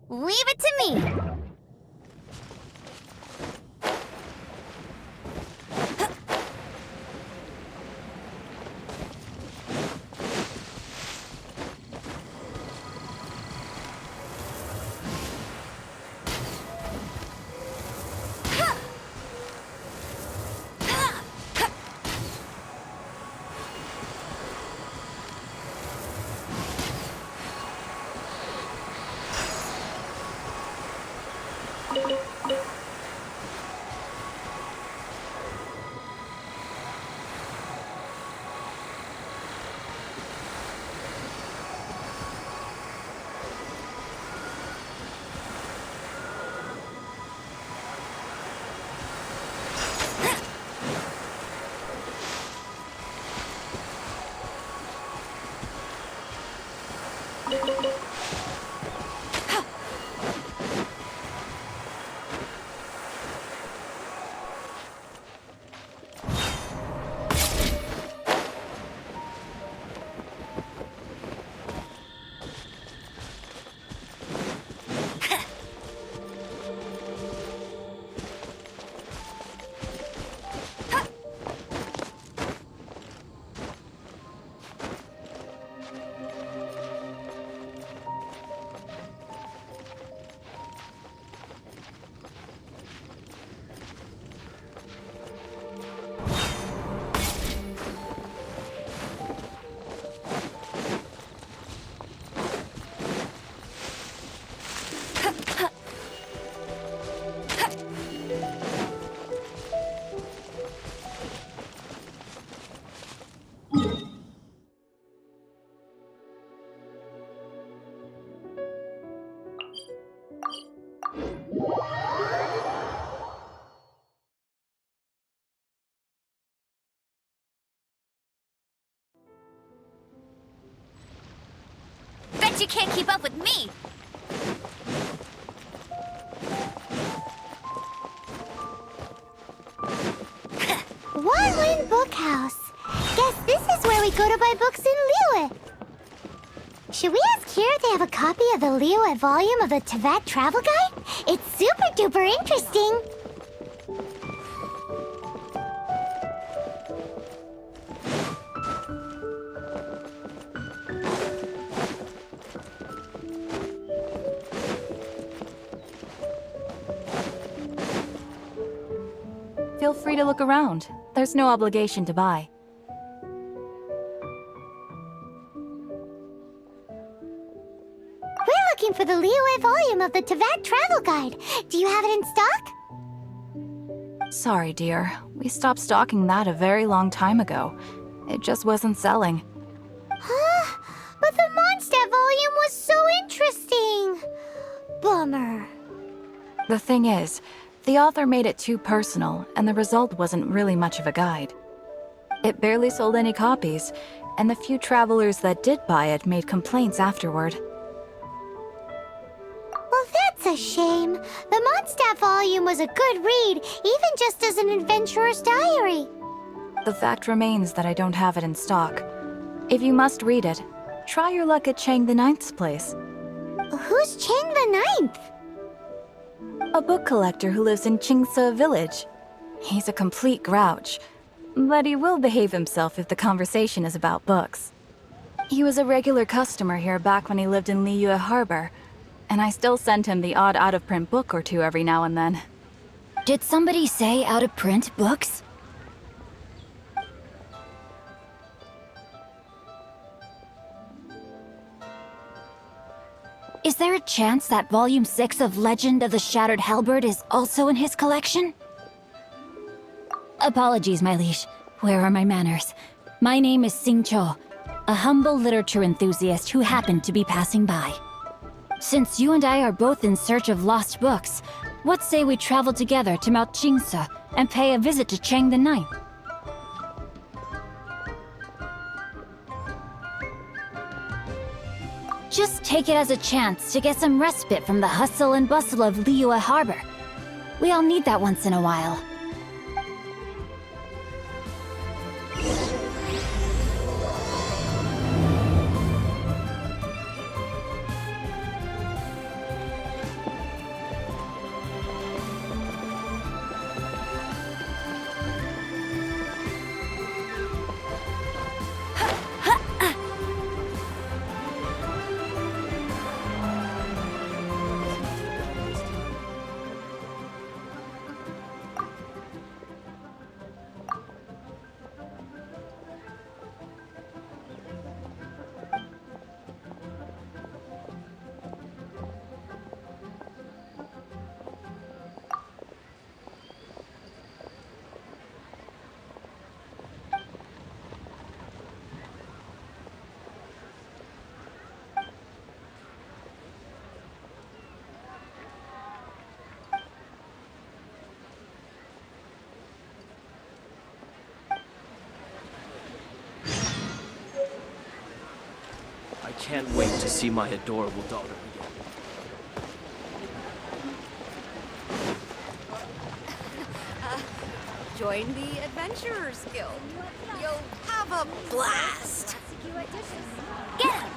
Leave it to me! Bet you can't keep up with me! One Bookhouse. Guess this is where we go to buy books in Liyue. Should we ask here if they have a copy of the Liyue volume of the Teyvat Travel Guide? It's super duper interesting. Feel free to look around. There's no obligation to buy. We're looking for the Liyue volume of the Teyvat Travel Guide. Do you have it in stock? Sorry, dear. We stopped stocking that a very long time ago. It just wasn't selling. Huh? But the Mondstadt volume was so interesting. Bummer. The thing is, the author made it too personal, and the result wasn't really much of a guide. It barely sold any copies, and the few travelers that did buy it made complaints afterward. Well, that's a shame. The Mondstadt volume was a good read, even just as an adventurer's diary. The fact remains that I don't have it in stock. If you must read it, try your luck at Chang the Ninth's place. Who's Chang the Ninth? A book collector who lives in Qingse village. He's a complete grouch, but he will behave himself if the conversation is about books. He was a regular customer here back when he lived in Liyue Harbor, and I still send him the odd out-of-print book or two every now and then. Did somebody say out-of-print books? Is there a chance that Volume 6 of Legend of the Shattered Halberd is also in his collection? Apologies, my liege. Where are my manners? My name is Sing Cho, a humble literature enthusiast who happened to be passing by. Since you and I are both in search of lost books, what say we travel together to Mount Qingse and pay a visit to Chang the Ninth? Just take it as a chance to get some respite from the hustle and bustle of Liyue Harbor. We all need that once in a while. can't wait to see my adorable daughter again. Join the Adventurers Guild. You'll have a blast. Get him!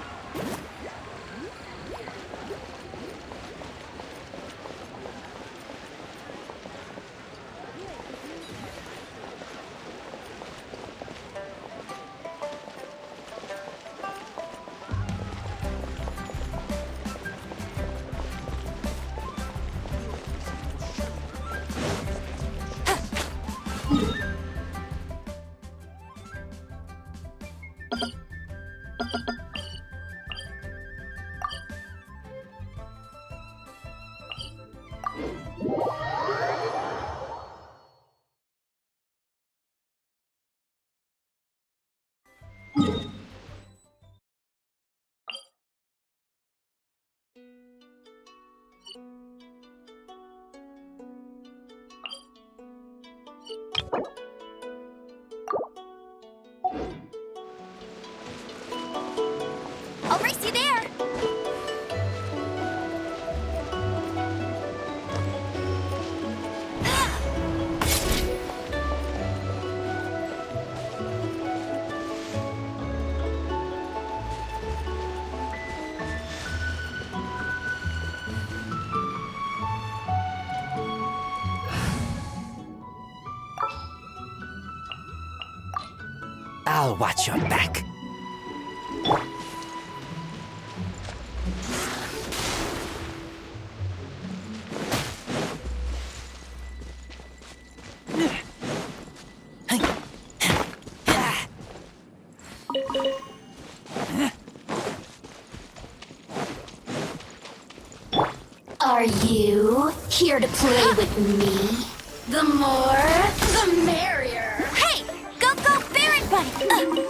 I'll race you there. I'll watch your back. Are you here to play with me? The more, the merrier. Hey, go Baron Buddy.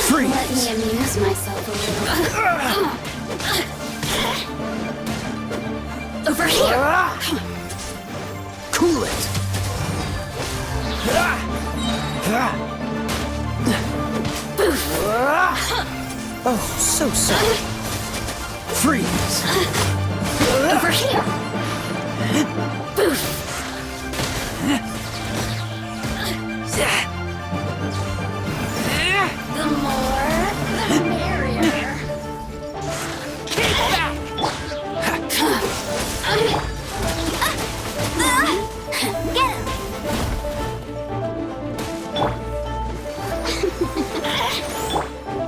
Freeze! Let me amuse myself a little. Over here! Cool it! Oh, so sorry. Freeze! Over here! Boof! The more, the merrier. Get him!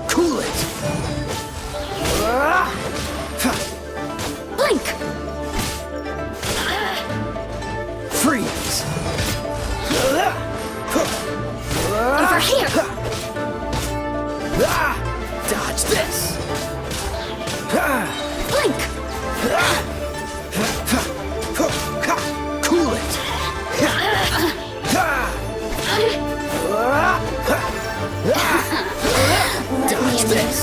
Cool it! Blink! Freeze! Over here! Dodge this! Blink! Cool it! Dodge this!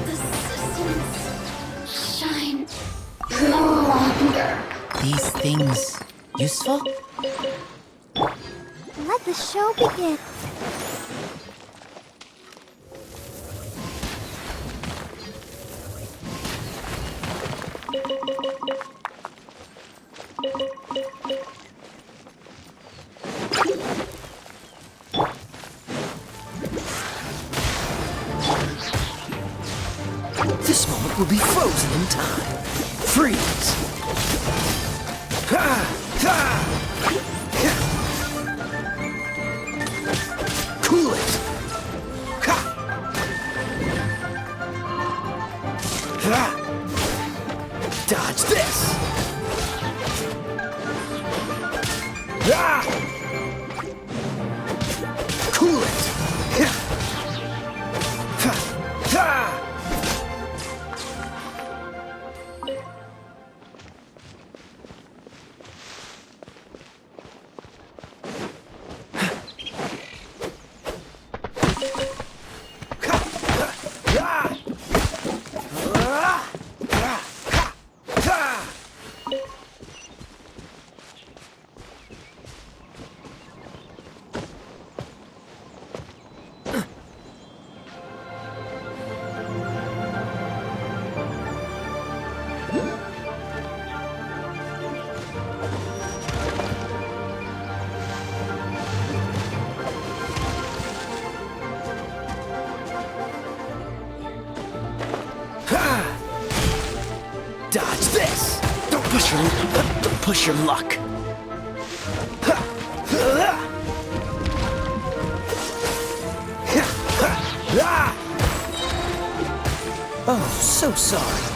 The systems shine no longer. These things useful? Let the show begin. This moment will be frozen in time. Freeze! Cool it! Dodge this! Cool it! push your luck. Oh, so sorry.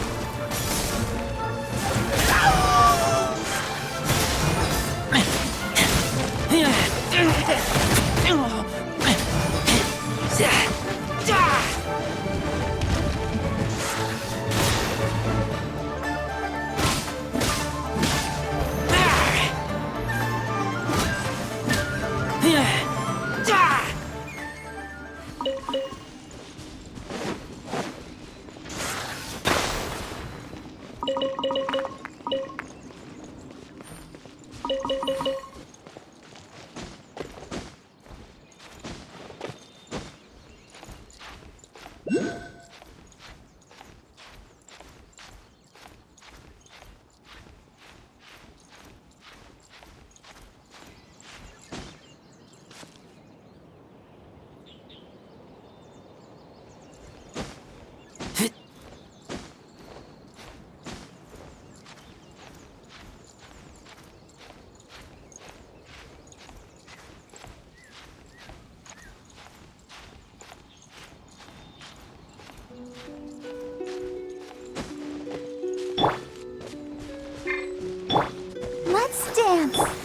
Let's dance.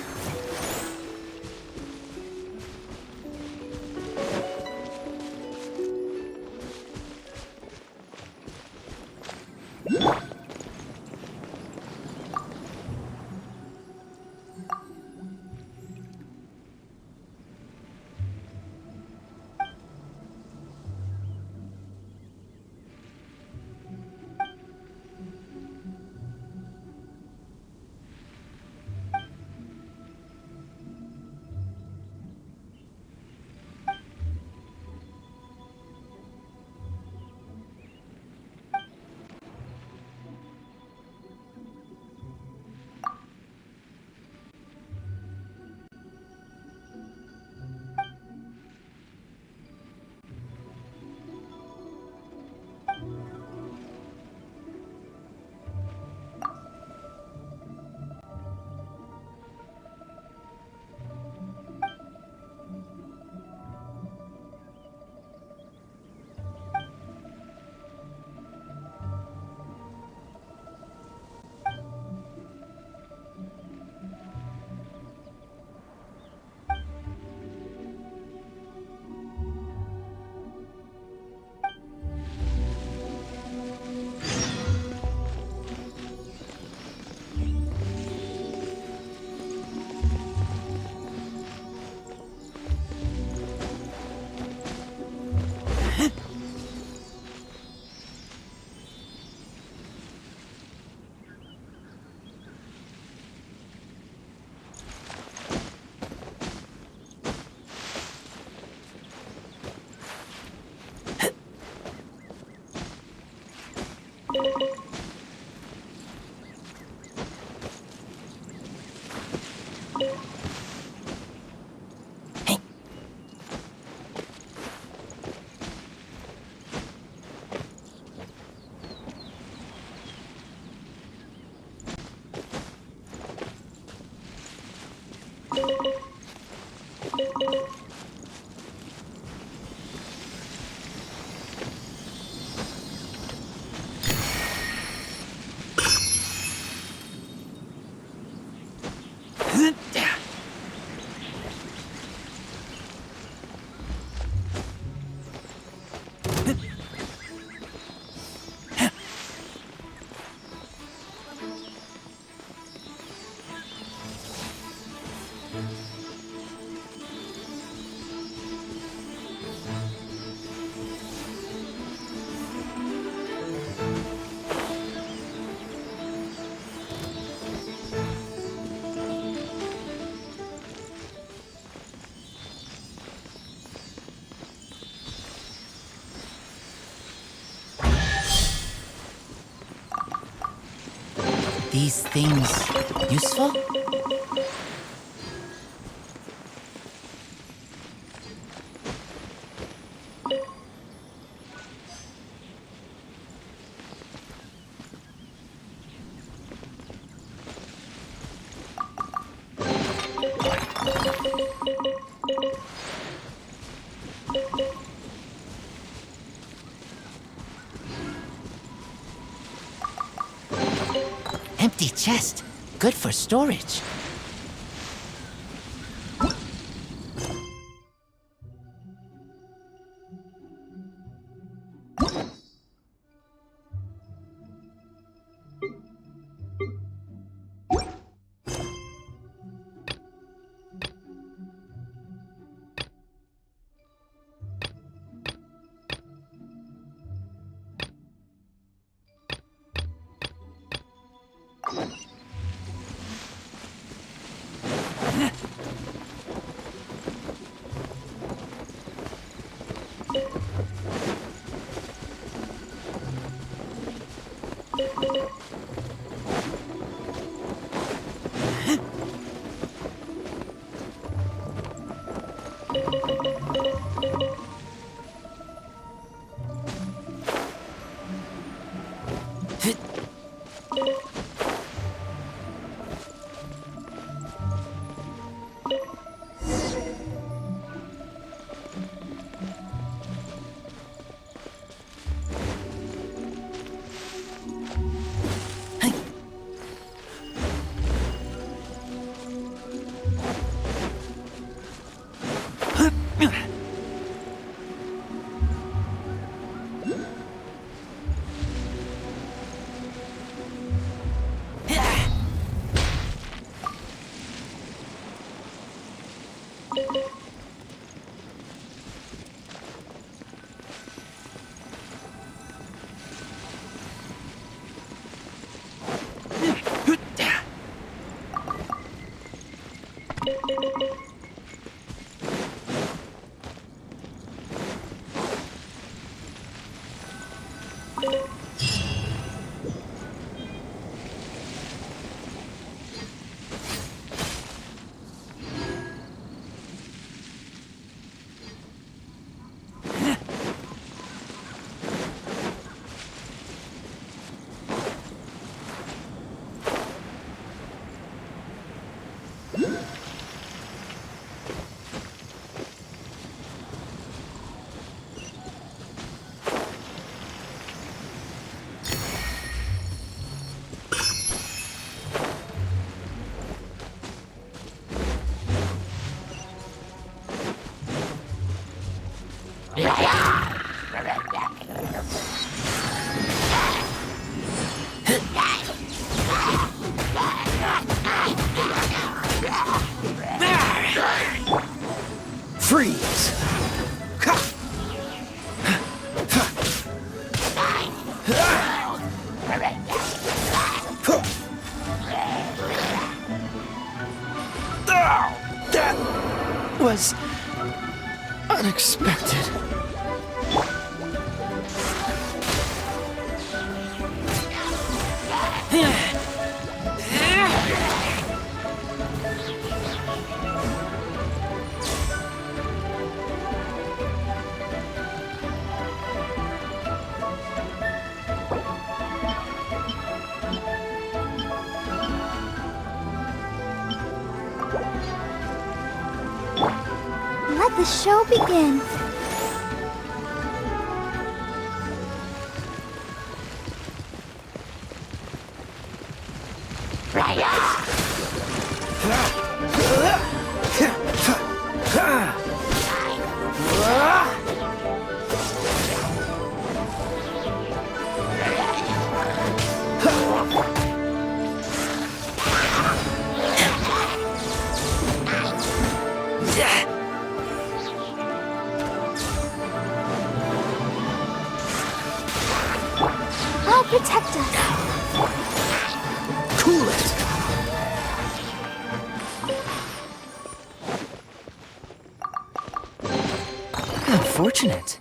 These things useful? Hefty chest. Good for storage. Freeze! That was unexpected. Let the show begin. I'll protect us. Cool it! Unfortunate.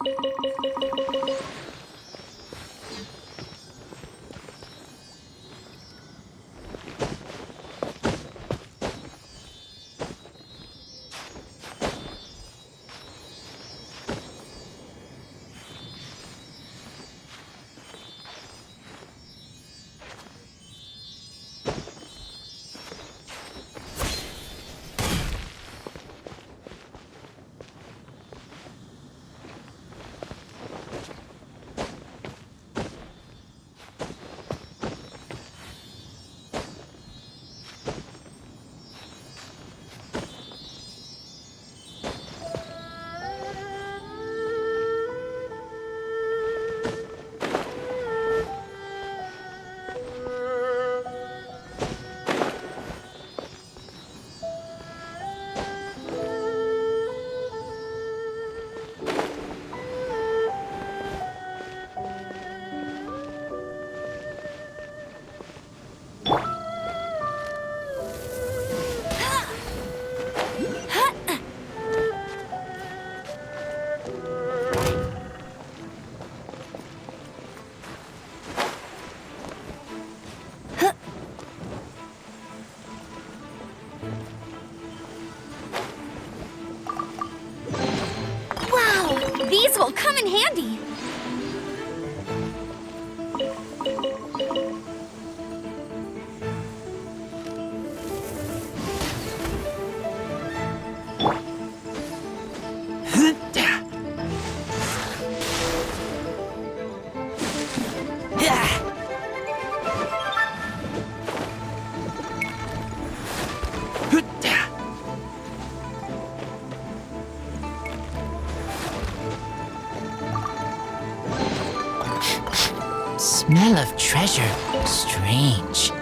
Smell of treasure. Strange.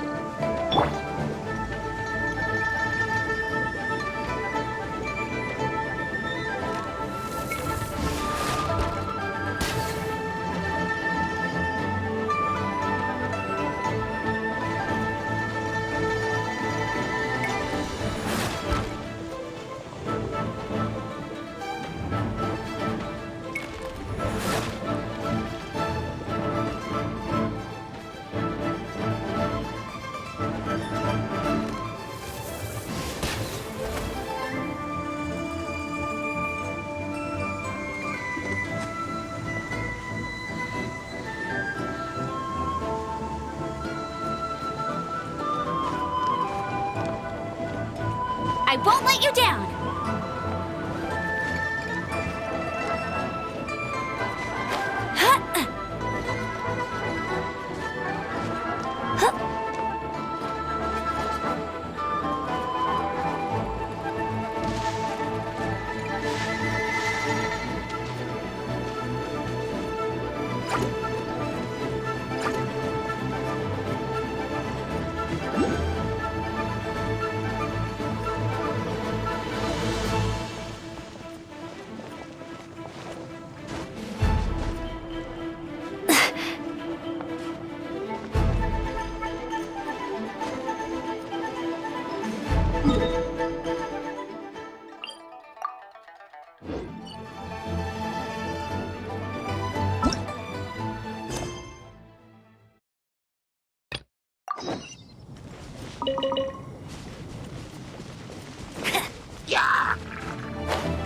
I won't let you down!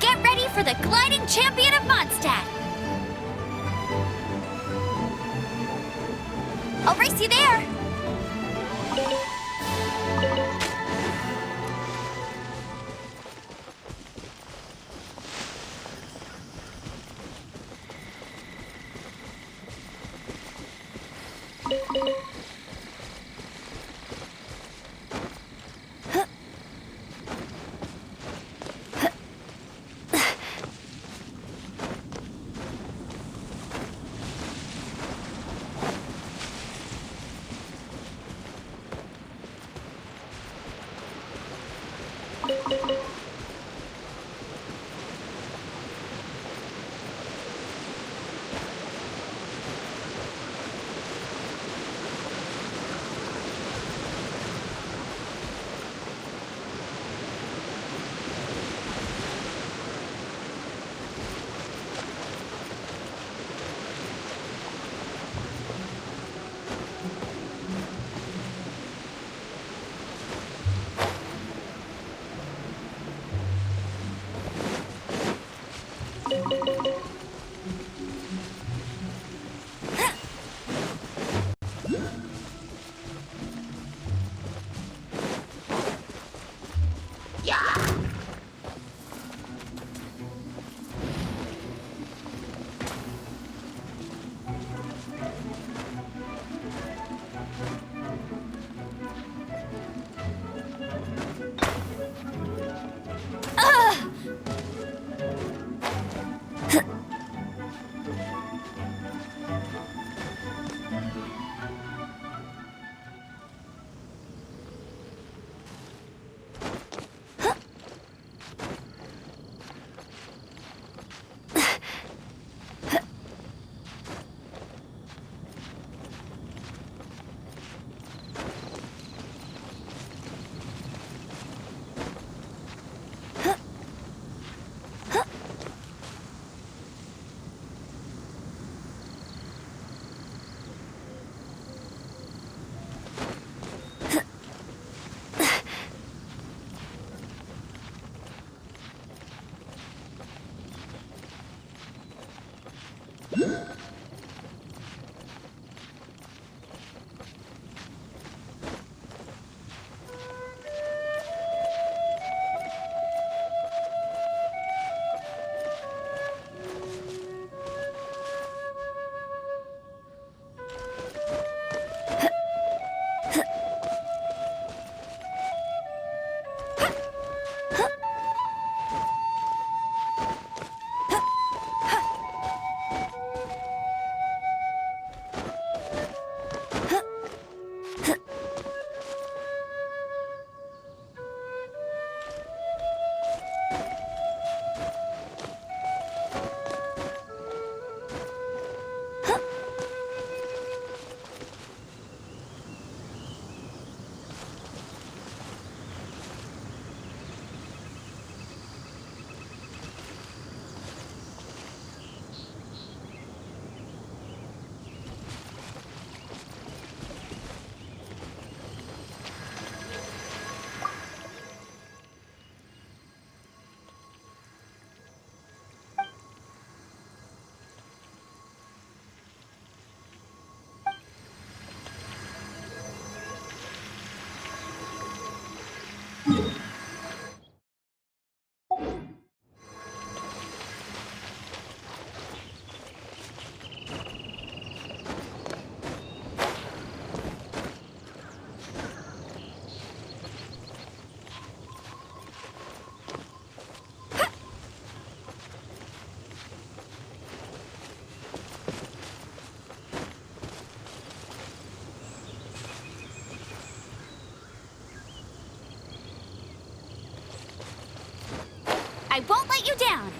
Get ready for the gliding champion of Mondstadt! I'll race you there! I won't let you down!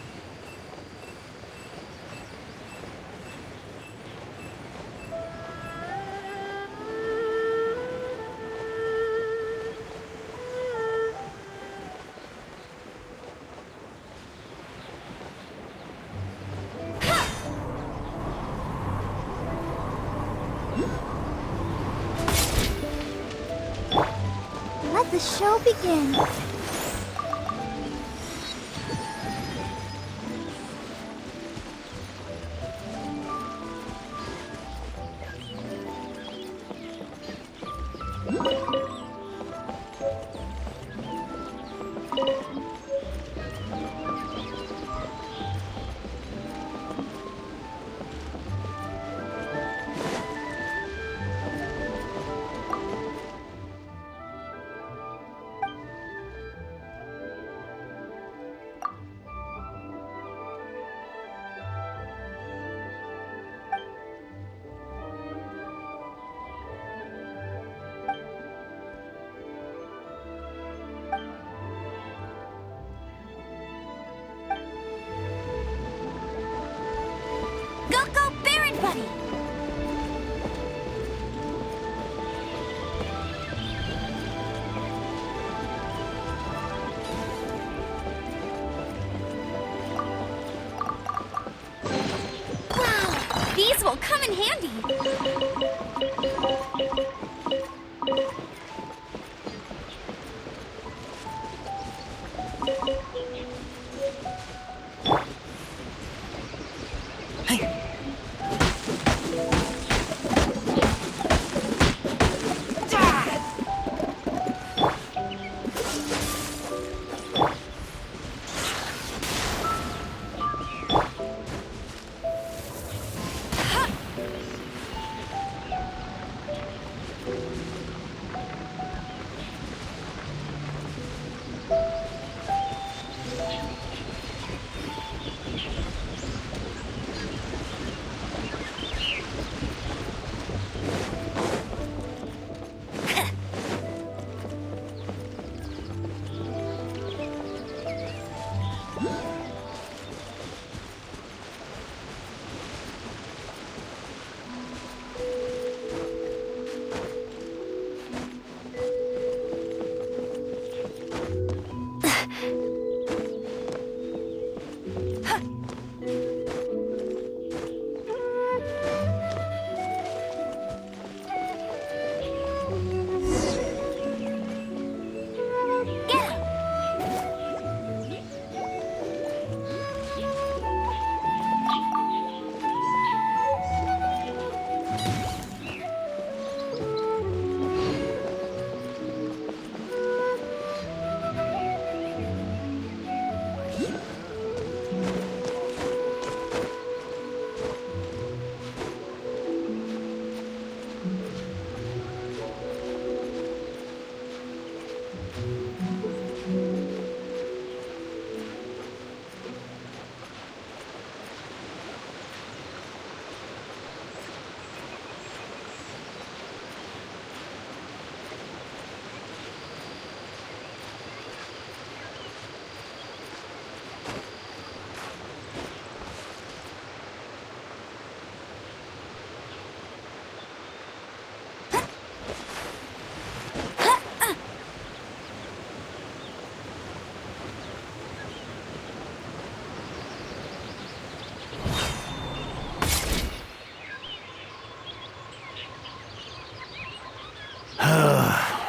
Let the show begin. Go, Baron Buddy! Wow, these will come in handy.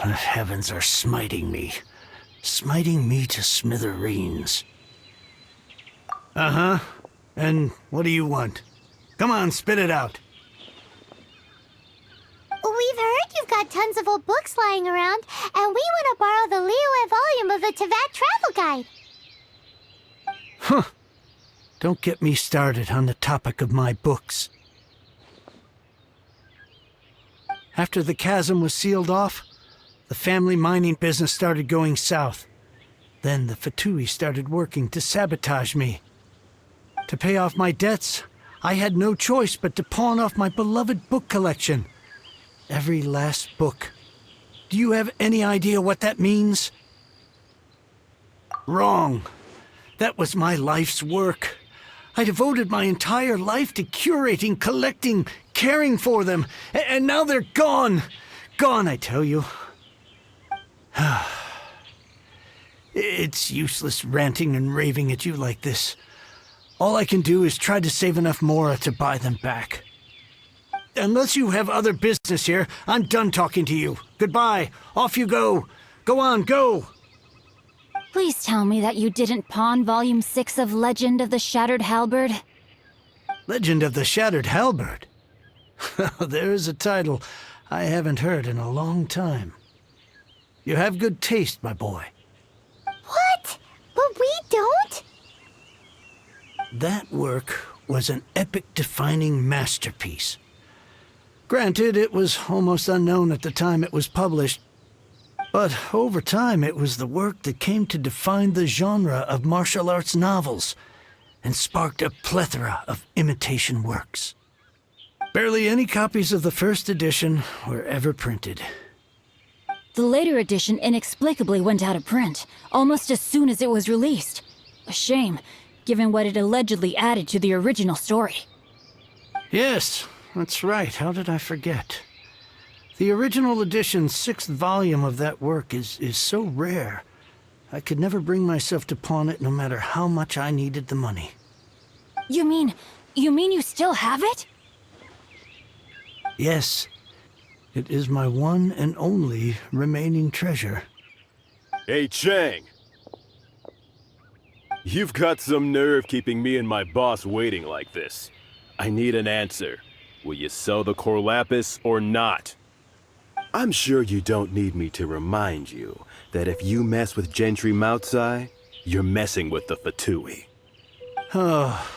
The heavens are smiting me to smithereens. Uh-huh. And what do you want? Come on, spit it out. We've heard you've got tons of old books lying around, and we want to borrow the Liyue volume of the Teyvat Travel Guide. Huh. Don't get me started on the topic of my books. After the chasm was sealed off, the family mining business started going south. Then the FATUI started working to sabotage me. To pay off my debts, I had no choice but to pawn off my beloved book collection. Every last book. Do you have any idea what that means? Wrong. That was my life's work. I devoted my entire life to curating, collecting, caring for them, and now they're gone. Gone, I tell you. It's useless ranting and raving at you like this. All I can do is try to save enough Mora to buy them back. Unless you have other business here, I'm done talking to you. Goodbye. Off you go. Go on, go. Please tell me that you didn't pawn Volume 6 of Legend of the Shattered Halberd. Legend of the Shattered Halberd? There's a title I haven't heard in a long time. You have good taste, my boy. What? But we don't? That work was an epic-defining masterpiece. Granted, it was almost unknown at the time it was published, but over time it was the work that came to define the genre of martial arts novels and sparked a plethora of imitation works. Barely any copies of the first edition were ever printed. The later edition inexplicably went out of print, almost as soon as it was released. A shame, given what it allegedly added to the original story. Yes, that's right. How did I forget? The original edition's 6th volume of that work is so rare, I could never bring myself to pawn it no matter how much I needed the money. You mean you still have it? Yes. It is my one and only remaining treasure. Hey, Chang! You've got some nerve keeping me and my boss waiting like this. I need an answer. Will you sell the core lapis or not? I'm sure you don't need me to remind you that if you mess with Gentry Moutsai, you're messing with the Fatui. Oh,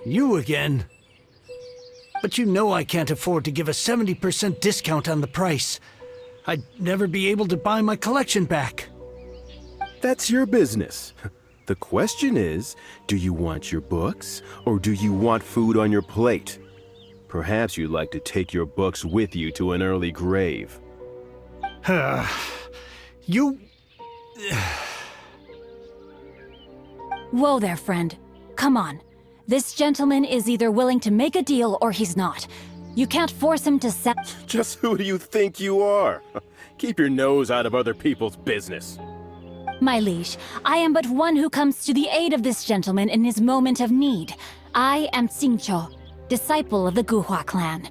you again. But you know I can't afford to give a 70% discount on the price. I'd never be able to buy my collection back. That's your business. The question is, do you want your books, or do you want food on your plate? Perhaps you'd like to take your books with you to an early grave. You... Whoa there, friend. Come on. This gentleman is either willing to make a deal or he's not. You can't force him to sell. Just who do you think you are? Keep your nose out of other people's business. My liege, I am but one who comes to the aid of this gentleman in his moment of need. I am Xingqiu, disciple of the Guhua clan.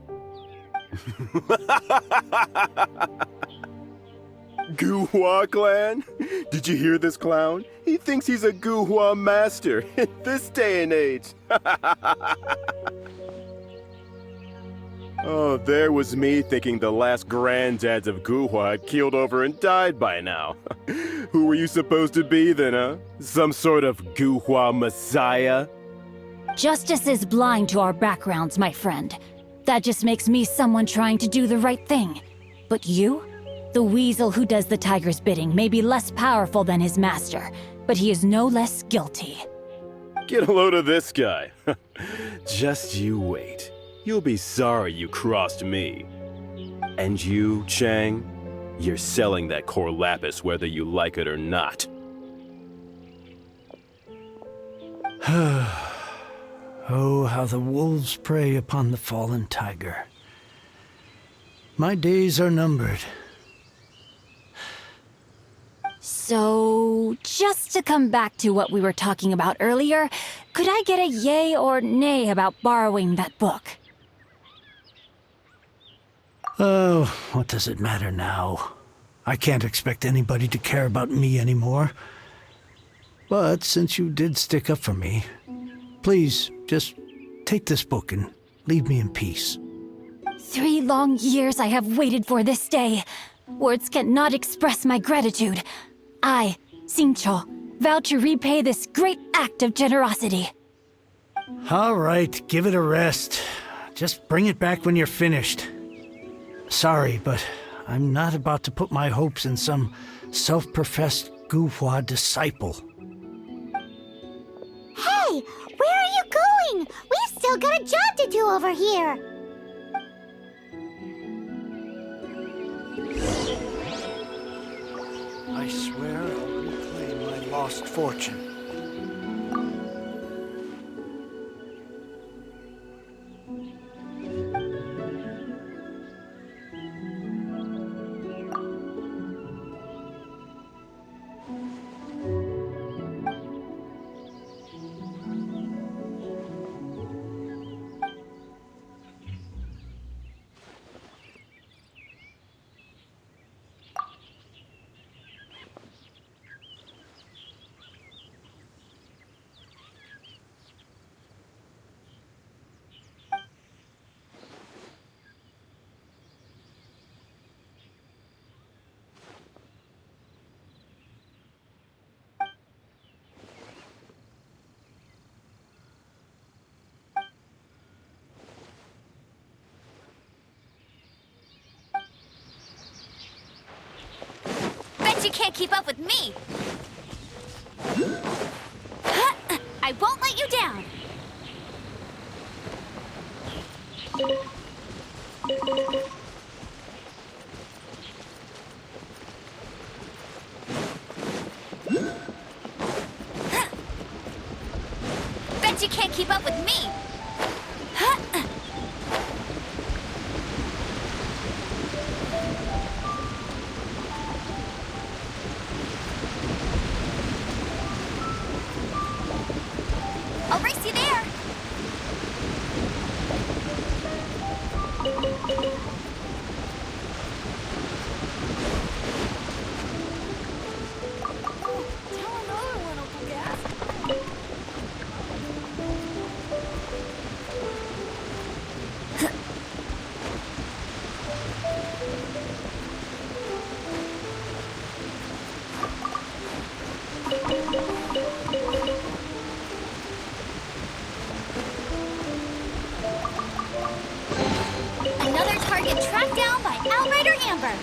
Guhua clan? Did you hear this clown? He thinks he's a Guhua master in this day and age. Oh, there was me thinking the last granddads of Guhua had keeled over and died by now. Who were you supposed to be then, huh? Some sort of Guhua messiah? Justice is blind to our backgrounds, my friend. That just makes me someone trying to do the right thing. But you? The weasel who does the tiger's bidding may be less powerful than his master, but he is no less guilty. Get a load of this guy. Just you wait. You'll be sorry you crossed me. And you, Chang, you're selling that core lapis whether you like it or not. Oh, how the wolves prey upon the fallen tiger. My days are numbered. So, just to come back to what we were talking about earlier, could I get a yay or nay about borrowing that book? Oh, what does it matter now? I can't expect anybody to care about me anymore. But since you did stick up for me, please, just take this book and leave me in peace. 3 long years I have waited for this day. Words cannot express my gratitude. I, Xingqiu, vow to repay this great act of generosity. All right, give it a rest. Just bring it back when you're finished. Sorry, but I'm not about to put my hopes in some self-professed Guhua disciple. Hey, where are you going? We've still got a job to do over here. I swear I'll reclaim my lost fortune. you can't keep up with me! I won't let you down! Bet you can't keep up with me! I'll race you there! Tell another one, Uncle Gas. Another target tracked down by Outrider Amber!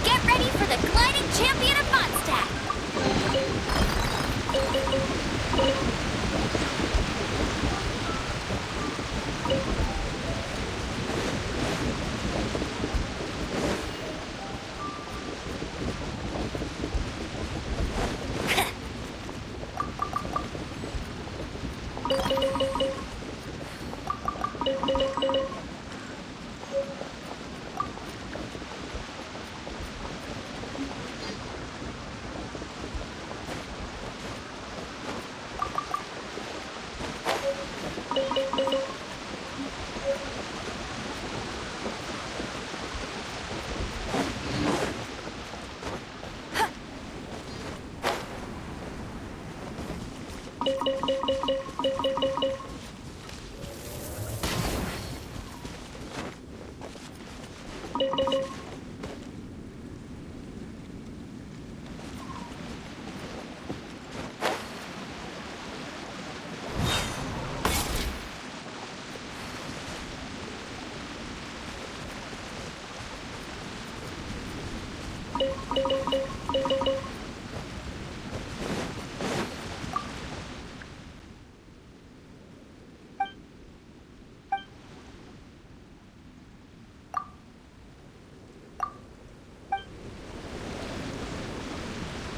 Get ready for the gliding champion of Mondstadt!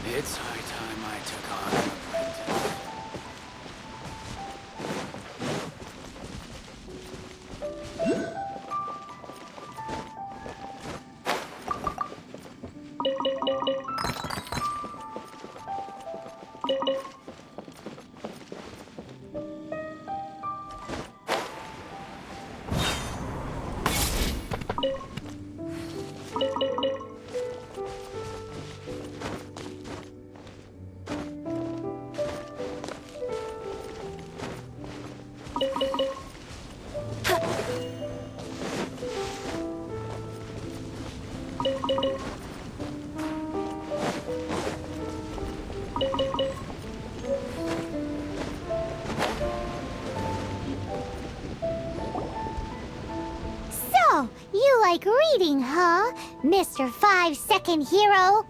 It's high time I took on an apprentice. So, you like reading, huh, Mr. 5-second hero?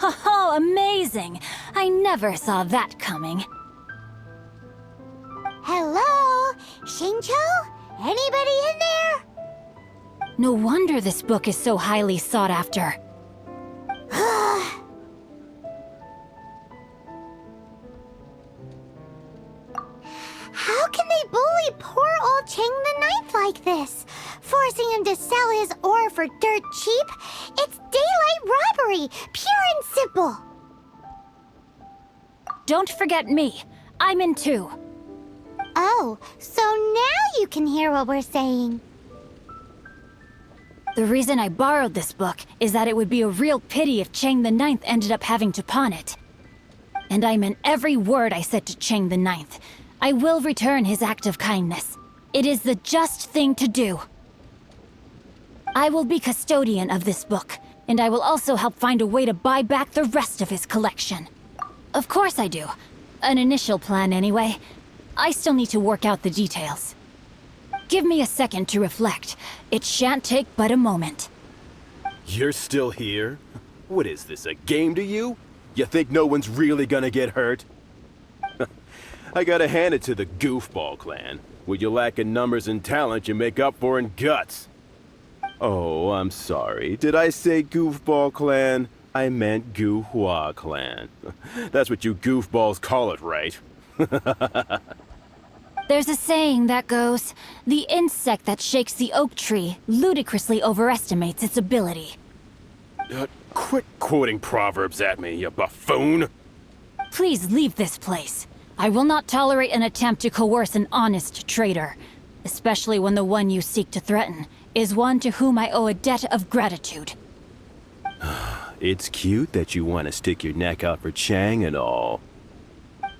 Oh, amazing! I never saw that coming. Hello? Xingqiu? Anybody in there? No wonder this book is so highly sought after. How can they bully poor old Cheng the Ninth like this? For forcing him to sell his ore for dirt cheap. It's daylight robbery, pure and simple. Don't forget me. I'm in too. Oh, so now you can hear what we're saying. The reason I borrowed this book is that it would be a real pity if Chang the Ninth ended up having to pawn it. And I meant every word I said to Chang the Ninth. I will return his act of kindness. It is the just thing to do. I will be custodian of this book, and I will also help find a way to buy back the rest of his collection. Of course I do. An initial plan, anyway. I still need to work out the details. Give me a second to reflect. It shan't take but a moment. You're still here? What is this, a game to you? You think no one's really gonna get hurt? I gotta hand it to the Goofball clan. What you lack in numbers and talent, you make up for in guts. Oh, I'm sorry. Did I say Goofball clan? I meant Guhua clan. That's what you goofballs call it, right? There's a saying that goes, the insect that shakes the oak tree ludicrously overestimates its ability. Quit quoting proverbs at me, you buffoon! Please leave this place. I will not tolerate an attempt to coerce an honest trader, especially when the one you seek to threaten is one to whom I owe a debt of gratitude. It's cute that you want to stick your neck out for Chang and all.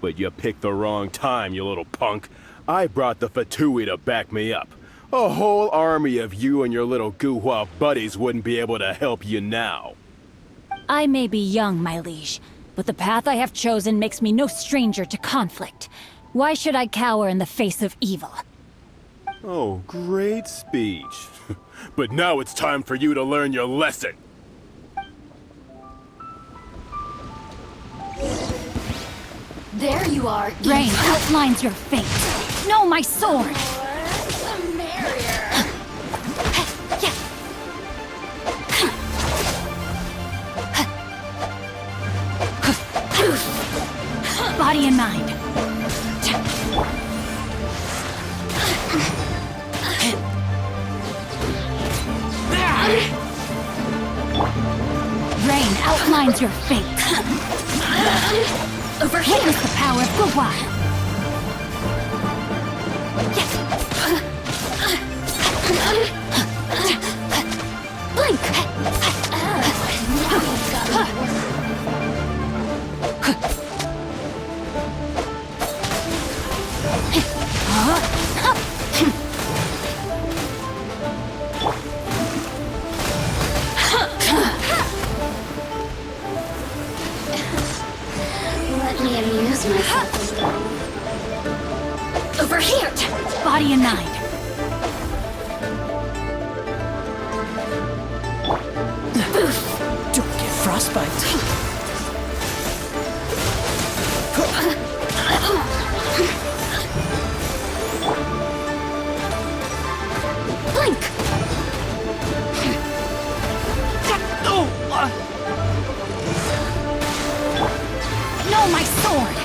But you picked the wrong time, you little punk. I brought the Fatui to back me up. A whole army of you and your little Guhua buddies wouldn't be able to help you now. I may be young, my liege, but the path I have chosen makes me no stranger to conflict. Why should I cower in the face of evil? Oh, great speech. But now it's time for you to learn your lesson. There you are. Rain outlines your fate. No, my sword! Body and mind. Rain outlines your fate. Witness the power of Guhua. Blink. Let me amuse myself. Over here! Body and mind. Don't get frostbite. Blink! No, my sword!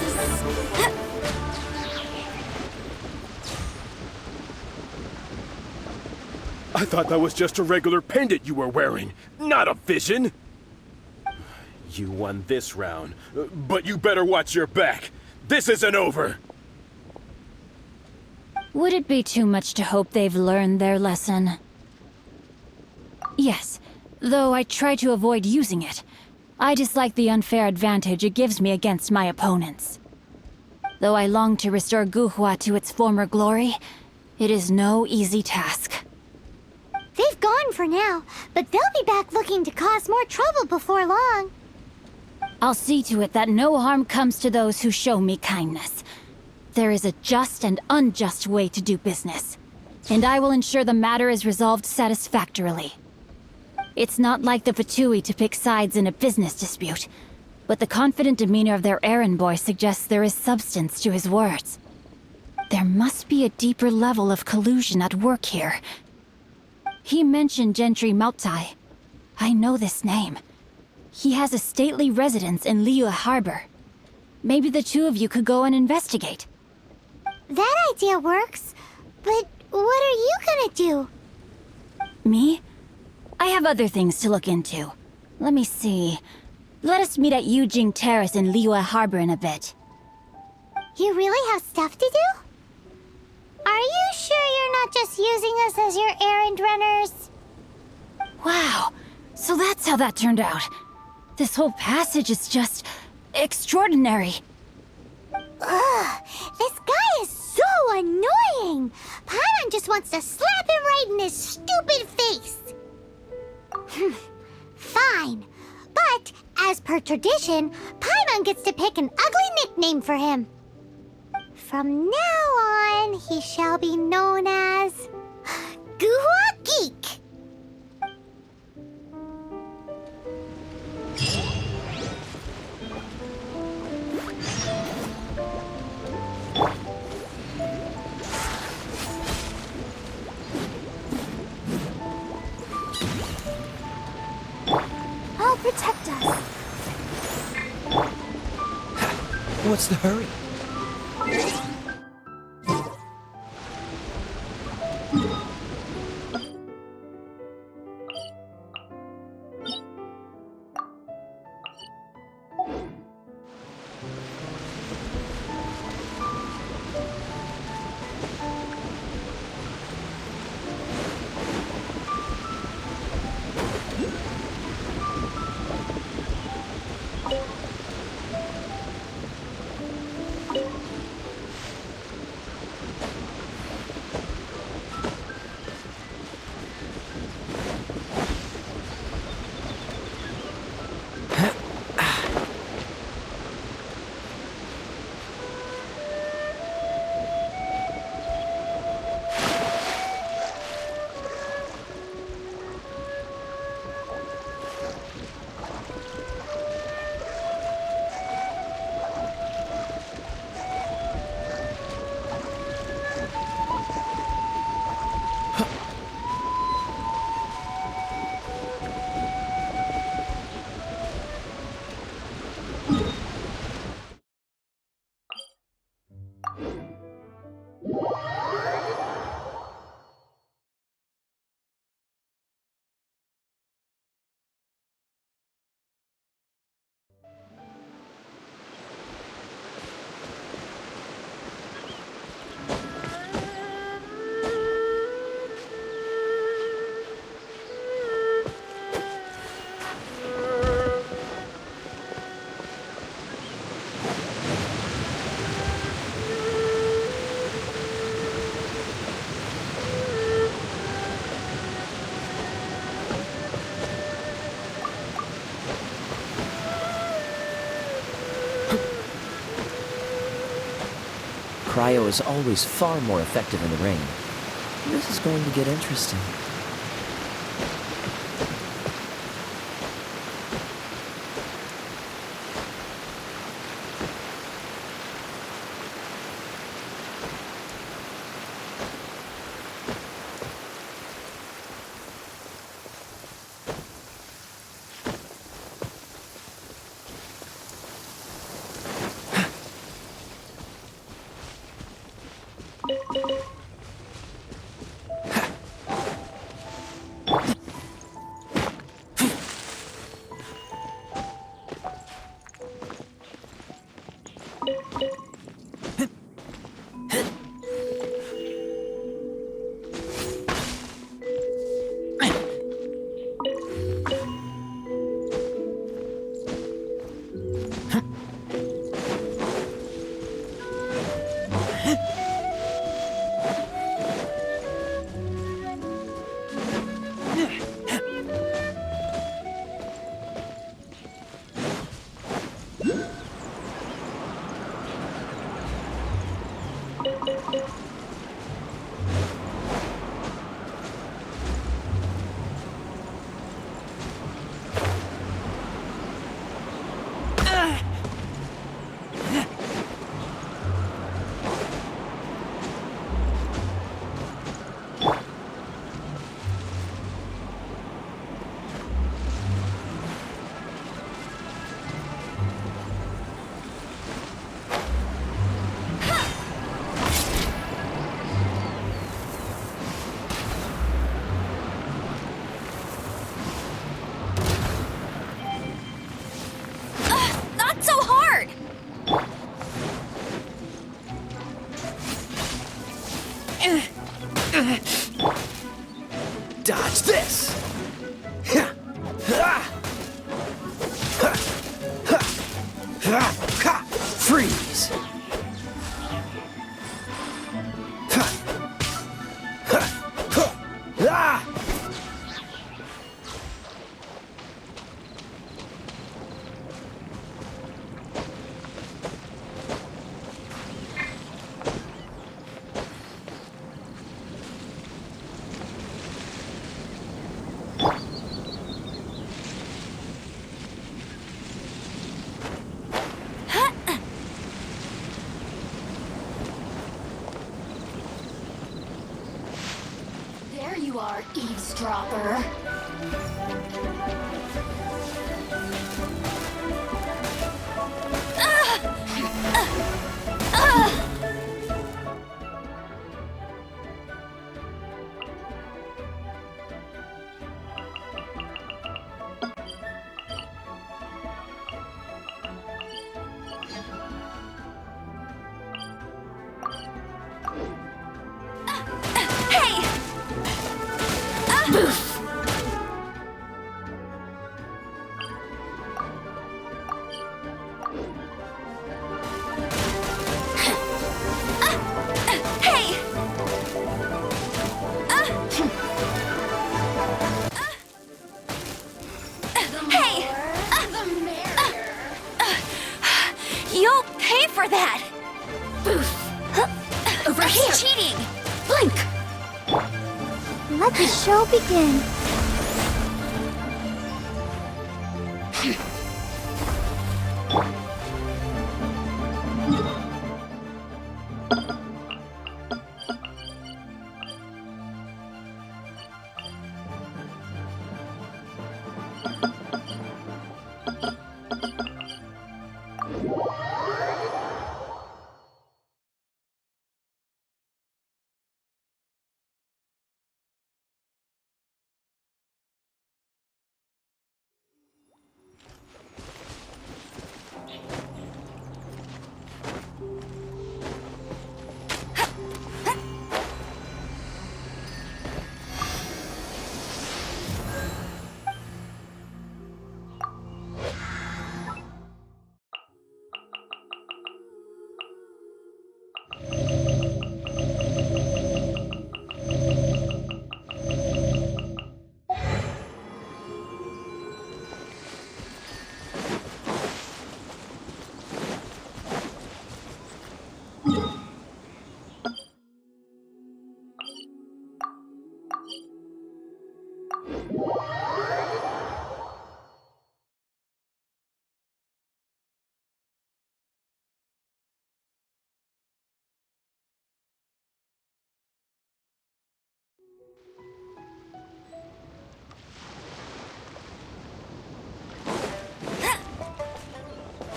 I thought that was just a regular pendant you were wearing, not a vision. You won this round, but you better watch your back. This isn't over. Would it be too much to hope they've learned their lesson? Yes, though I try to avoid using it. I dislike the unfair advantage it gives me against my opponents. Though I long to restore Guhua to its former glory, it is no easy task. They've gone for now, but they'll be back looking to cause more trouble before long. I'll see to it that no harm comes to those who show me kindness. There is a just and unjust way to do business, and I will ensure the matter is resolved satisfactorily. It's not like the Fatui to pick sides in a business dispute, but the confident demeanor of their errand boy suggests there is substance to his words. There must be a deeper level of collusion at work here. He mentioned Gentry Maltai. I know this name. He has a stately residence in Liyue Harbor. Maybe the two of you could go and investigate. That idea works, but what are you gonna do? Me? I have other things to look into. Let me see. Let us meet at Yujing Terrace in Liyue Harbor in a bit. You really have stuff to do? Are you sure you're not just using us as your errand runners? Wow, so that's how that turned out. This whole passage is just extraordinary. Ugh, this guy is so annoying! Paimon just wants to slap him right in his stupid face! Fine, but as per tradition, Paimon gets to pick an ugly nickname for him. From now on, he shall be known as... Guhua Geek! I'll protect us. What's the hurry? Cryo is always far more effective in the rain. This is going to get interesting. Dodge this! Freeze! There you are, eavesdropper. You'll pay for that! Over here! Cheating! Blink! Let the show begin.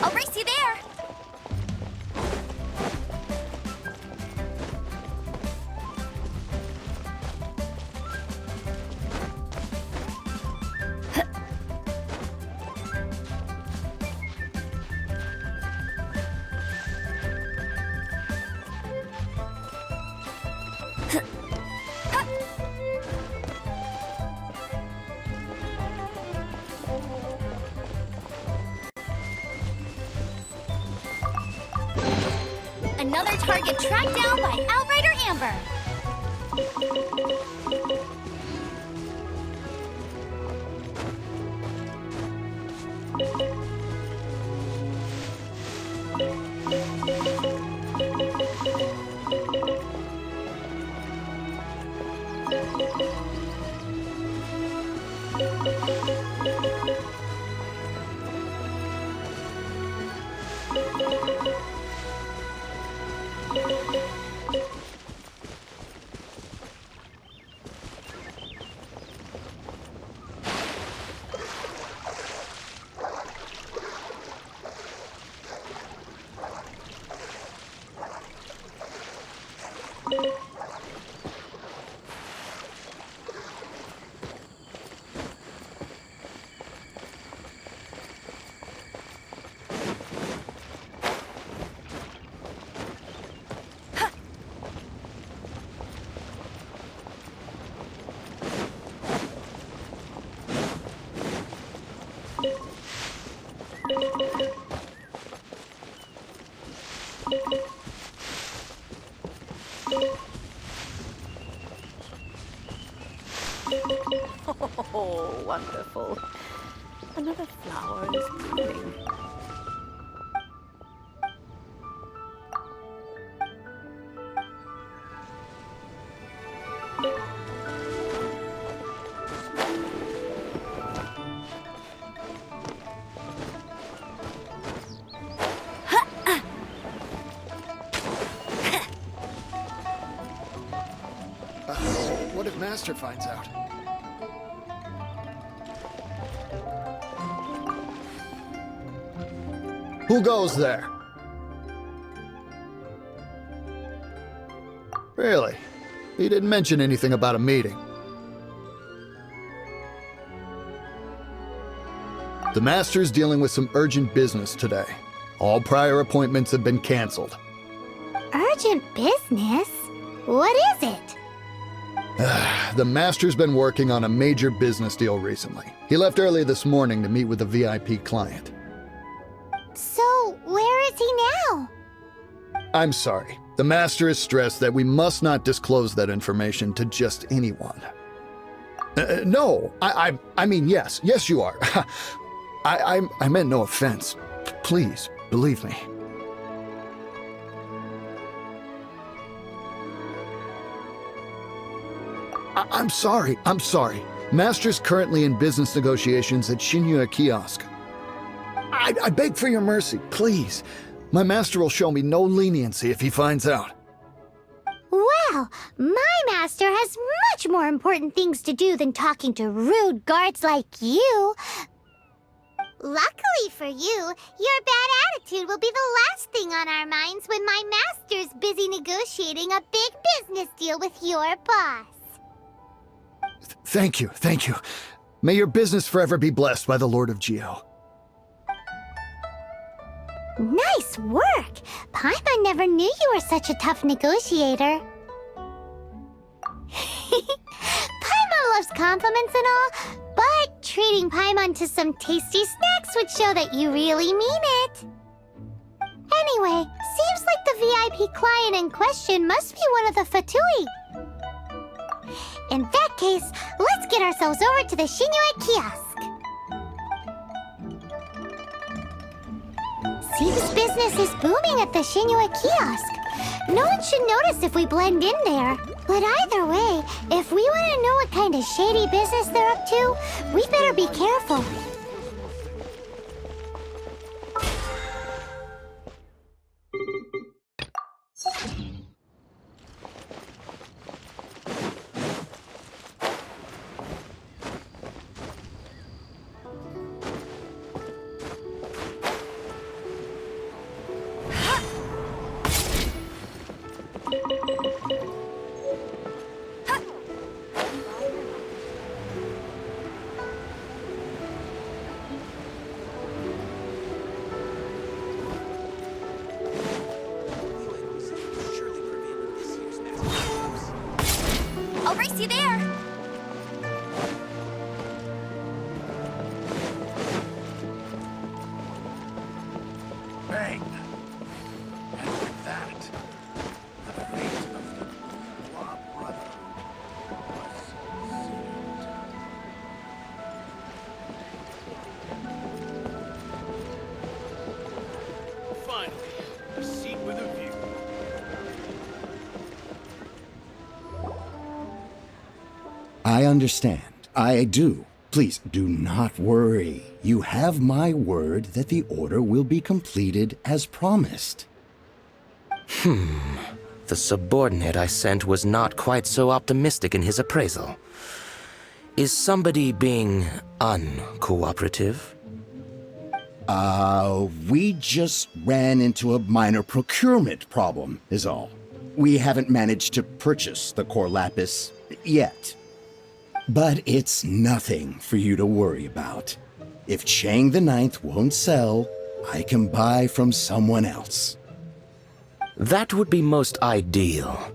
I'll race you there! Another target tracked down by Outrider Amber. Oh, wonderful. Another flower is blooming. What if Master finds out? Who goes there? Really? He didn't mention anything about a meeting. The Master's dealing with some urgent business today. All prior appointments have been canceled. Urgent business? What is it? The Master's been working on a major business deal recently. He left early this morning to meet with a VIP client. So, where is he now? I'm sorry. The Master is stressed that we must not disclose that information to just anyone. No, I mean, yes. Yes, you are. I meant no offense. Please, believe me. I'm sorry. Master's currently in business negotiations at Shinya Kiosk. I beg for your mercy, please. My master will show me no leniency if he finds out. Well, my master has much more important things to do than talking to rude guards like you. Luckily for you, your bad attitude will be the last thing on our minds when my master's busy negotiating a big business deal with your boss. Thank you. May your business forever be blessed by the Lord of Geo. Nice work! Paimon never knew you were such a tough negotiator. Paimon loves compliments and all, but treating Paimon to some tasty snacks would show that you really mean it. Anyway, seems like the VIP client in question must be one of the Fatui. In that case, let's get ourselves over to the Shinue Kiosk. Seems business is booming at the Shinue Kiosk. No one should notice if we blend in there. But either way, if we want to know what kind of shady business they're up to, we better be careful. I'll race you there! Bang! And with that, the fate of the Law Brotherhood was sealed. Finally, a seat with a view. I understand. I do. Please do not worry. You have my word that the order will be completed as promised. The subordinate I sent was not quite so optimistic in his appraisal. Is somebody being uncooperative? We just ran into a minor procurement problem, is all. We haven't managed to purchase the core lapis yet. But it's nothing for you to worry about. If Chang the Ninth won't sell, I can buy from someone else. That would be most ideal.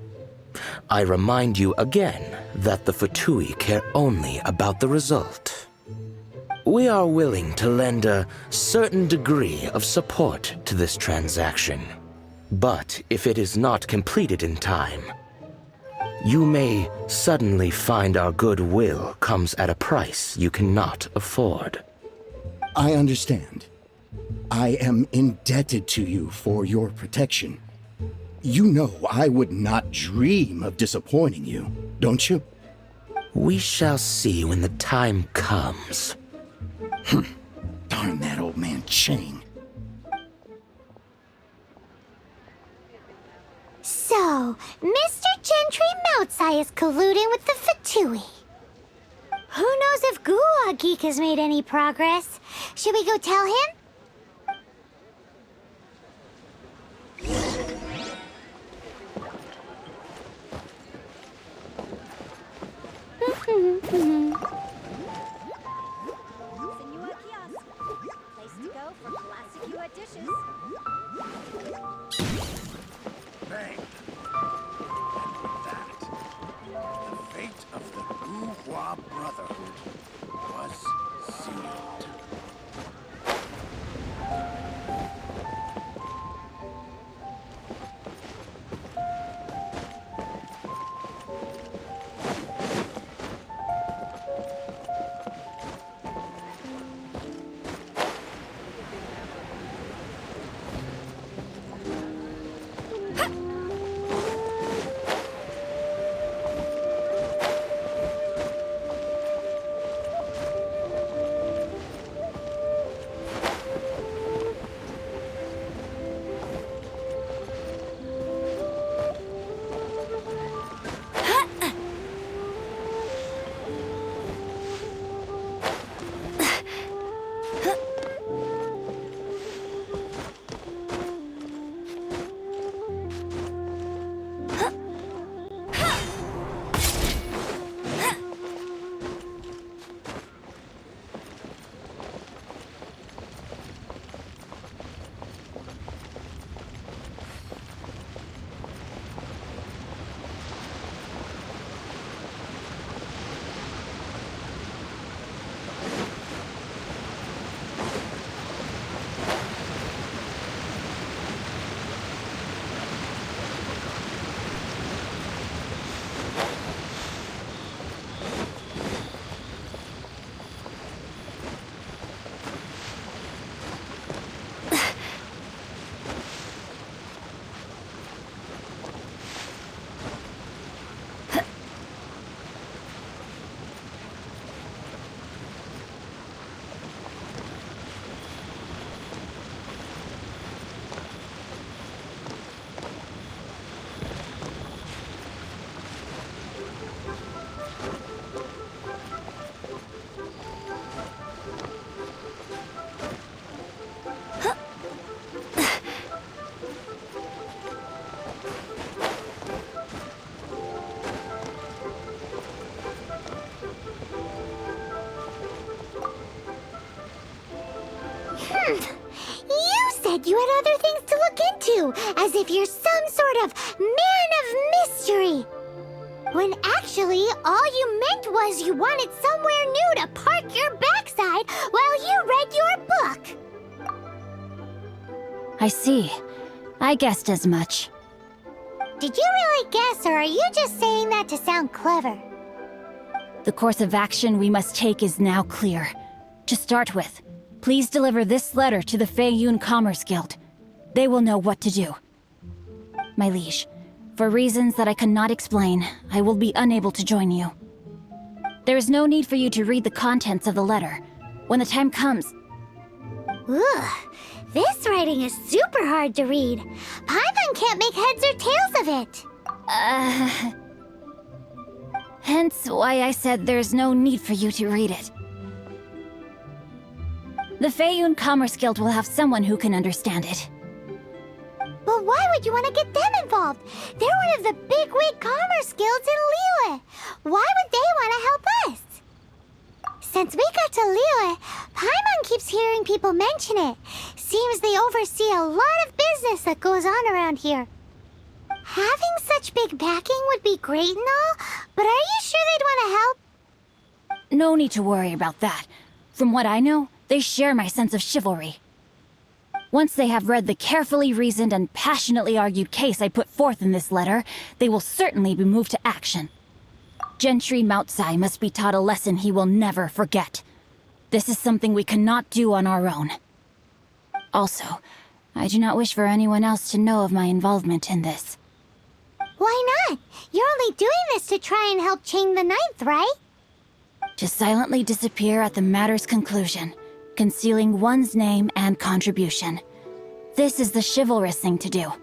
I remind you again that the Fatui care only about the result. We are willing to lend a certain degree of support to this transaction. But if it is not completed in time, You may suddenly find our goodwill comes at a price you cannot afford. I understand. I am indebted to you for your protection. You know I would not dream of disappointing you, don't you? We shall see when the time comes. Darn that old man Chang. So, Mr. Gentry Moutsai is colluding with the Fatui. Who knows if Guwa Geek has made any progress? Should we go tell him? Senua Kiosk. Place to go for classic Yua dishes. Bang! And with that, the fate of the Guhua Brotherhood was sealed. You said you had other things to look into, as if you're some sort of man of mystery. When actually, all you meant was you wanted somewhere new to park your backside while you read your book. I see. I guessed as much. Did you really guess, or are you just saying that to sound clever? The course of action we must take is now clear. To start with, please deliver this letter to the Feiyun Commerce Guild. They will know what to do. My liege, for reasons that I cannot explain, I will be unable to join you. There is no need for you to read the contents of the letter. When the time comes... Ugh, this writing is super hard to read. Paimon can't make heads or tails of it. Hence why I said there's no need for you to read it. The Feiyun Commerce Guild will have someone who can understand it. But why would you want to get them involved? They're one of the bigwig commerce guilds in Liyue. Why would they want to help us? Since we got to Liyue, Paimon keeps hearing people mention it. Seems they oversee a lot of business that goes on around here. Having such big backing would be great and all, but are you sure they'd want to help? No need to worry about that. From what I know, they share my sense of chivalry. Once they have read the carefully reasoned and passionately argued case I put forth in this letter, they will certainly be moved to action. Gentry Moutsai must be taught a lesson he will never forget. This is something we cannot do on our own. Also, I do not wish for anyone else to know of my involvement in this. Why not? You're only doing this to try and help Chang the Ninth, right? To silently disappear at the matter's conclusion, concealing one's name and contribution. This is the chivalrous thing to do.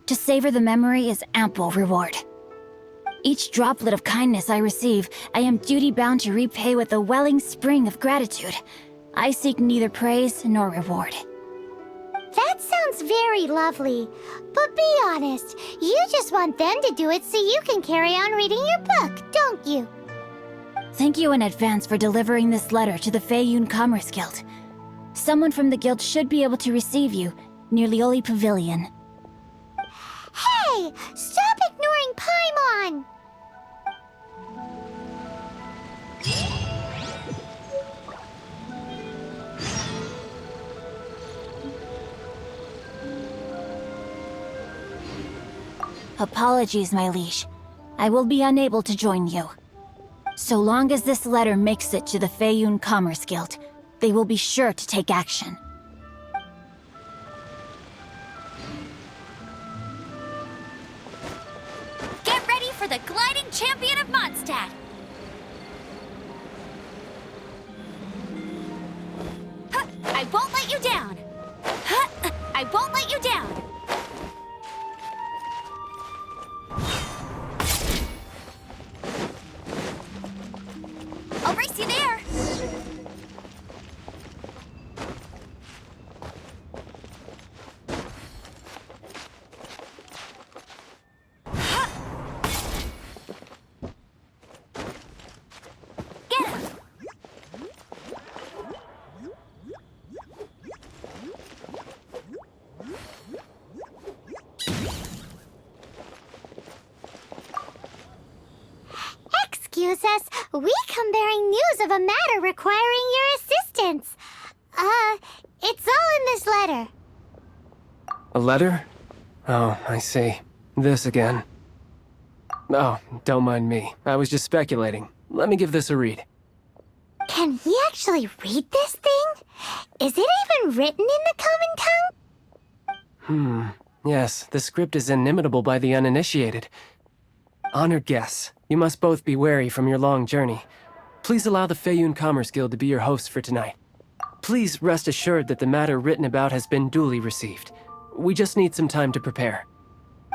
To savor the memory is ample reward. Each droplet of kindness I receive, I am duty-bound to repay with a welling spring of gratitude. I seek neither praise nor reward. That sounds very lovely. But be honest, you just want them to do it so you can carry on reading your book, don't you? Thank you in advance for delivering this letter to the FATUI Commerce Guild. Someone from the guild should be able to receive you near Lioli Pavilion. Hey! Stop ignoring Paimon! Apologies, my liege. I will be unable to join you. So long as this letter makes it to the FATUI Commerce Guild, they will be sure to take action. Get ready for the gliding champion of Mondstadt! Huh, I won't let you down! Huh, I won't let you down! I'll race you there! Get him! Excuse us, we come bearing news of a matter requiring your assistance. It's all in this letter. A letter? Oh, I see. This again. Oh, don't mind me. I was just speculating. Let me give this a read. Can he actually read this thing? Is it even written in the common tongue? Yes, the script is inimitable by the uninitiated. Honored guests, you must both be wary from your long journey. Please allow the FATUI Commerce Guild to be your hosts for tonight. Please rest assured that the matter written about has been duly received. We just need some time to prepare.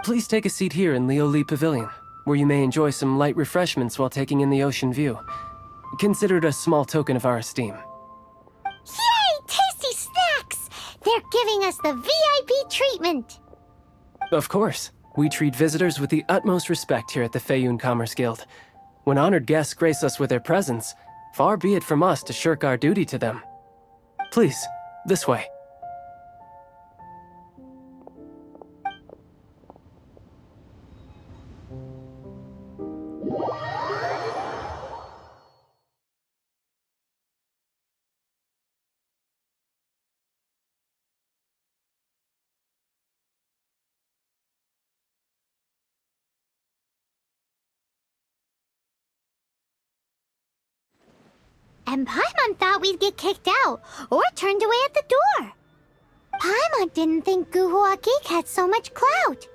Please take a seat here in Lioli Pavilion, where you may enjoy some light refreshments while taking in the ocean view. Consider it a small token of our esteem. Yay! Tasty snacks! They're giving us the VIP treatment! Of course. We treat visitors with the utmost respect here at the FATUI Commerce Guild. When honored guests grace us with their presence, far be it from us to shirk our duty to them. Please, this way. And Paimon thought we'd get kicked out, or turned away at the door. Paimon didn't think Guhua Geek had so much clout.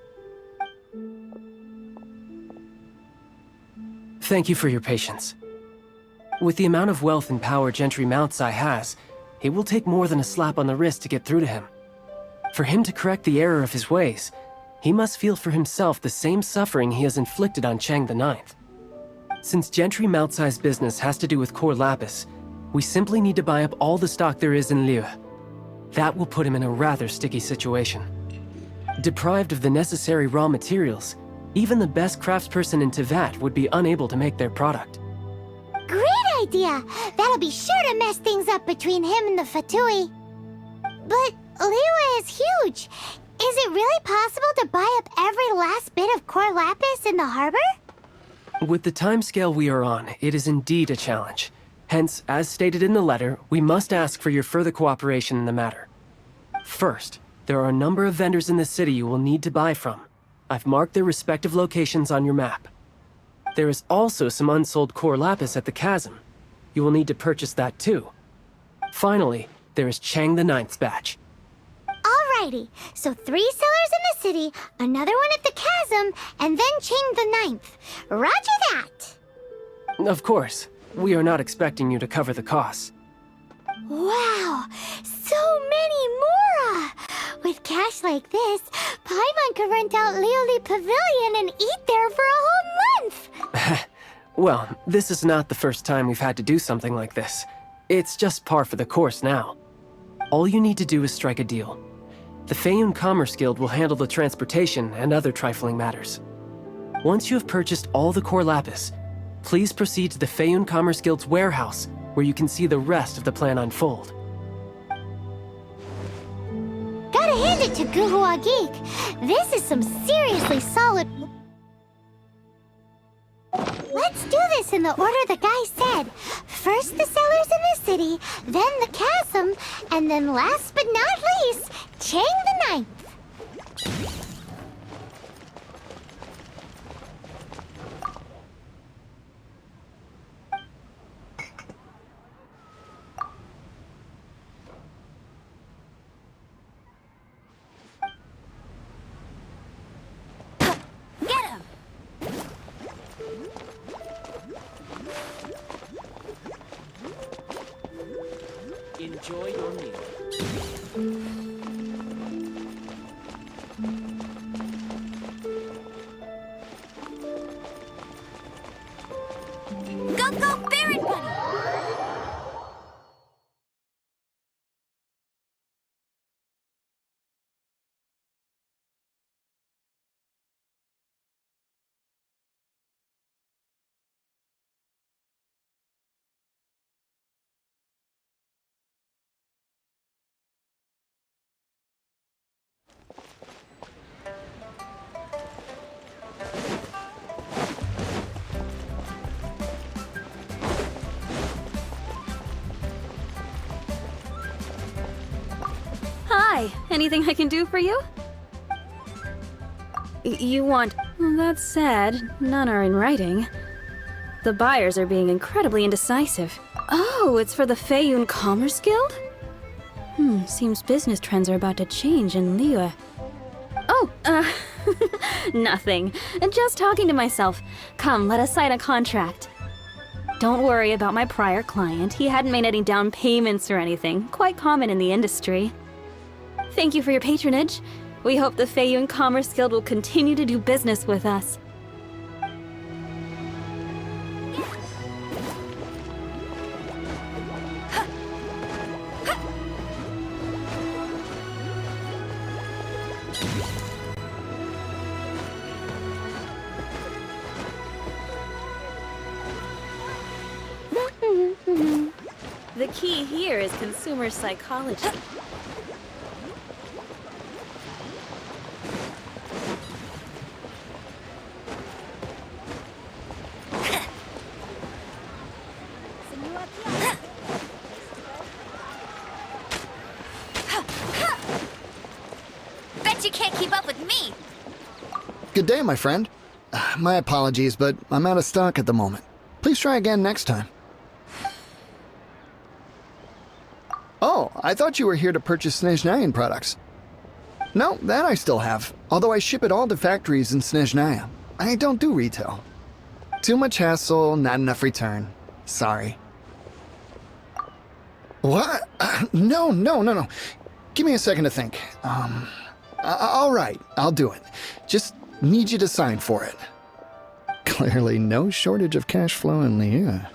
Thank you for your patience. With the amount of wealth and power Gentry Moutsai has, it will take more than a slap on the wrist to get through to him. For him to correct the error of his ways, he must feel for himself the same suffering he has inflicted on Chang the Ninth. Since Gentry Moutsai's business has to do with core lapis, we simply need to buy up all the stock there is in Liyue. That will put him in a rather sticky situation. Deprived of the necessary raw materials, even the best craftsperson in Teyvat would be unable to make their product. Great idea! That'll be sure to mess things up between him and the Fatui. But Liyue is huge. Is it really possible to buy up every last bit of core lapis in the harbor? With the timescale we are on, it is indeed a challenge. Hence, as stated in the letter, we must ask for your further cooperation in the matter. First, There are a number of vendors in the city you will need to buy from. I've marked their respective locations on your map. There is also some unsold core lapis at the chasm. You will need to purchase that too. Finally, there is Chang the Ninth's batch. Alrighty, so 3 sellers in the city, another one at the chasm, and then Chang the Ninth. Roger that! Of course, we are not expecting you to cover the costs. Wow, so many more! With cash like this, Paimon could rent out Lioli Pavilion and eat there for a whole month! Well, this is not the first time we've had to do something like this. It's just par for the course now. All you need to do is strike a deal. The Faeyun Commerce Guild will handle the transportation and other trifling matters. Once you have purchased all the core lapis, please proceed to the Faeyun Commerce Guild's warehouse, where you can see the rest of the plan unfold. Gotta hand it to Guhua Geek. This is some seriously solid... Let's do this in the order the guy said. First the sellers in the city, then the chasm, and then last but not least, Chang the Ninth. Get him! Enjoy your meal. Go, Baron Bunny! Hi, anything I can do for you? You want... Well, that said, none are in writing. The buyers are being incredibly indecisive. Oh, it's for the Faeyun Commerce Guild? Seems business trends are about to change in Liyue. Oh, nothing. Just talking to myself. Come, let us sign a contract. Don't worry about my prior client. He hadn't made any down payments or anything. Quite common in the industry. Thank you for your patronage. We hope the Faeyun Commerce Guild will continue to do business with us. The key here is consumer psychology. Bet you can't keep up with me! Good day, my friend. My apologies, but I'm out of stock at the moment. Please try again next time. Oh, I thought you were here to purchase Snezhnayan products. No, that I still have, although I ship it all to factories in Snezhnaya. I don't do retail. Too much hassle, not enough return. Sorry. What? No. Give me a second to think. All right, I'll do it. Just need you to sign for it. Clearly no shortage of cash flow in Liyue.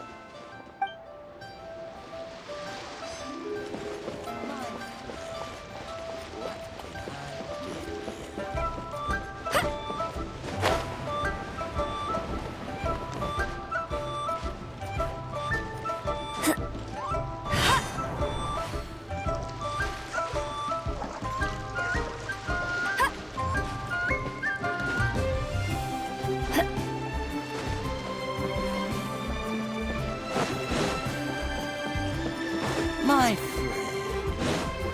My friend,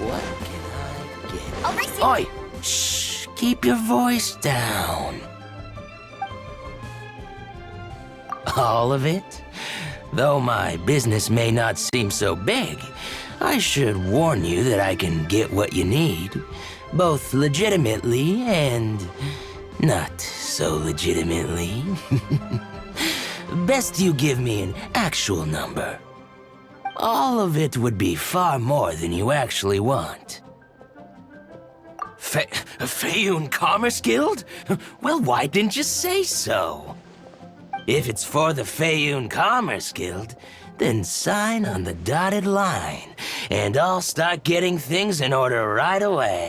what can I get? I'll race Oi! Shh! Keep your voice down. All of it? Though my business may not seem so big, I should warn you that I can get what you need, both legitimately and not so legitimately. Best you give me an actual number. All of it would be far more than you actually want. Fayoun Commerce Guild? Well, why didn't you say so? If it's for the Fayoun Commerce Guild, then sign on the dotted line, and I'll start getting things in order right away.